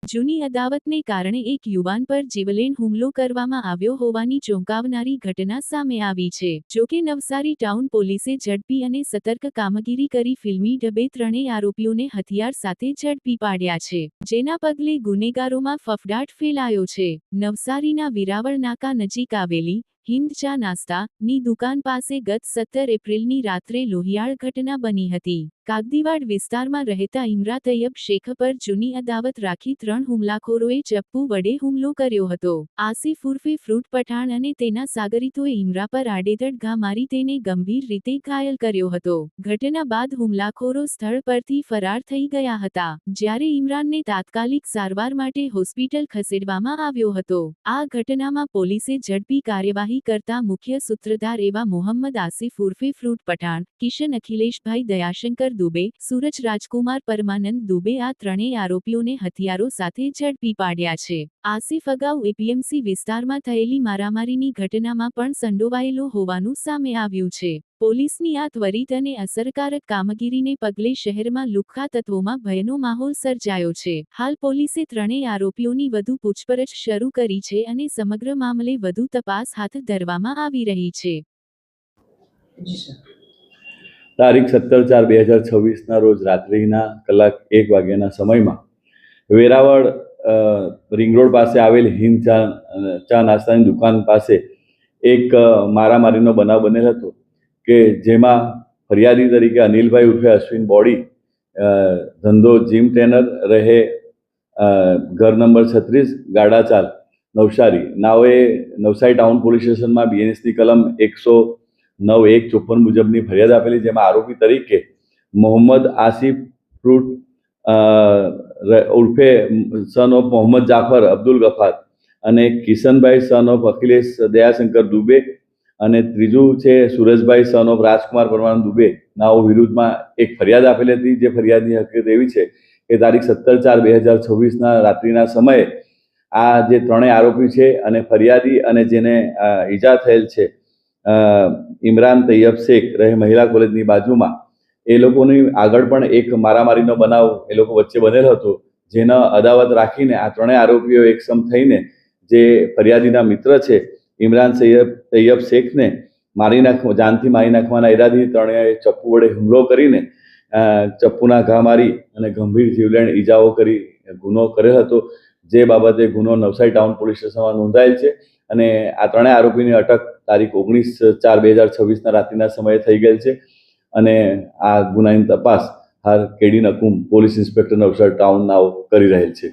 જૂની અદાવતને કારણે એક યુવાન પર જીવલેણ હુમલો કરવામાં આવ્યો હોવાની ચોંકાવનારી ઘટના સામે આવી છે। જોકે નવસારી ટાઉન પોલીસે ઝડપી અને સતર્ક કામગીરી કરી ફિલ્મી ઢબે ત્રણેય આરોપીઓને હથિયાર સાથે ઝડપી પાડ્યા છે, જેના પગલે ગુનેગારોમાં ફફડાટ ફેલાયો છે। નવસારીના વિરાવળ નાકા નજીક આવેલી હિન્દ ચા નાસ્તા ની દુકાન પાસે ગત 17 એપ્રિલની રાત્રે લોહિયાળ ઘટના બની હતી। કાગદીવાડ વિસ્તારમાં રહેતા ઇમરા તૈયબ શેખ પર જૂની અદાવત રાખી 3 હુમલાખોરોએ ચપ્પુ વડે હુમલો કર્યો હતો। આસિફ ઉર્ફે ફ્રૂટ પઠાણ અને તેના સાગરીતોએ ઇમરા પર આડેધડ ઘા મારી તેને ગંભીર રીતે ઘાયલ કર્યો હતો। ઘટના બાદ હુમલાખોરો સ્થળ પરથી ફરાર થઈ ગયા હતા, જ્યારે ઇમરાનને તાત્કાલિક સારવાર માટે હોસ્પિટલ ખસેડવામાં આવ્યો હતો। આ ઘટનામાં પોલીસે ઝડપી કાર્યવાહી કરતા મુખ્ય સૂત્રધાર એવા મોહમ્મદ આસિફ ઉર્ફે ફ્રૂટ પઠાણ, કિશન અખિલેશભાઈ દયાશંકર દુબે, સૂરજ રાજકુમાર પરમાનંદ દુબે આ ત્રણેય આરોપીઓને હથિયારો સાથે ઝડપી પાડ્યા છે। આસિફ અગાઉ એપીએમસી વિસ્તારમાં થયેલી મારામારીની ઘટનામાં પણ સંડોવાયેલો હોવાનું સામે આવ્યું છે। પોલીસની આ ત્વરિત અને અસરકારક કામગીરીને પગલે શહેરમાં લુખ્ખા તત્વોમાં ભયનો માહોલ સર્જાયો છે। હાલ પોલીસે ત્રણેય આરોપીઓની વધુ પૂછપરછ શરૂ કરી છે અને સમગ્ર મામલે વધુ તપાસ હાથ ધરવામાં આવી રહી છે। તારીખ 17/4/2026 રોજ રાત્રિના કલાક 1 વાગ્યાના સમયમાં વેરાવળ રિંગ રોડ પાસે આવેલ હિન્દ ચા નાસ્તાની દુકાન પાસે એક મારામારીનો બનાવ બનેલ હતો કે જેમાં ફરિયાદી તરીકે અનિલભાઈ ઉર્ફે અશ્વિન બોડી, ધંધો જીમ ટ્રેનર, રહે ઘર નંબર 36 ગાડાચાલ નવસારી, નાઓએ નવસારી ટાઉન પોલીસ સ્ટેશનમાં બીએનએસની કલમ 109(1)54 મુજબની ફરિયાદ આપેલી, જેમાં આરોપી તરીકે મોહમ્મદ આસિફ ફ્રૂટ ઉર્ફે સન ઓફ મોહમ્મદ જાફર અબ્દુલ ગફાર અને કિશનભાઈ સન ઓફ અખિલેશ દયાશંકર દુબે અને ત્રીજું છે સુરજભાઈ સન ઓફ રાજકુમાર પરમાનંદ દુબે નાઓ વિરુદ્ધમાં એક ફરિયાદ આપેલી હતી। જે ફરિયાદની હકીકત એવી છે કે તારીખ 17/4/2026 રાત્રિના સમયે આ જે ત્રણેય આરોપી છે અને ફરિયાદી અને જેને ઈજા થયેલ છે ઇમરાન તૈયબ શેખ, રહે મહિલા કોલેજની બાજુમાં, એ લોકોની આગળ પણ એક મારામારીનો બનાવ એ લોકો વચ્ચે બનેલો હતો, જેના અદાવત રાખીને આ ત્રણેય આરોપીઓ એકસમ થઈને જે ફરિયાદીના મિત્ર છે ઇમરાન તૈયબ શેખને જાનથી મારી નાખવાના ઈરાદાથી ત્રણેય ચપ્પુ વડે હુમલો કરીને ચપ્પુના ઘા મારી અને ગંભીર જીવલેણ ઈજાઓ કરી ગુનો કરેલ હતો। જે બાબતે ગુનો નવસારી ટાઉન પોલીસ સ્ટેશનમાં નોંધાયેલ છે અને આ ત્રણેય આરોપીની અટક તારીખ 19/4/2026 રાત્રિના સમયે થઈ ગયેલ છે અને આ ગુનાની તપાસ હાલ K D Nakum police inspector Navsari town નાઓ કરી રહેલ છે।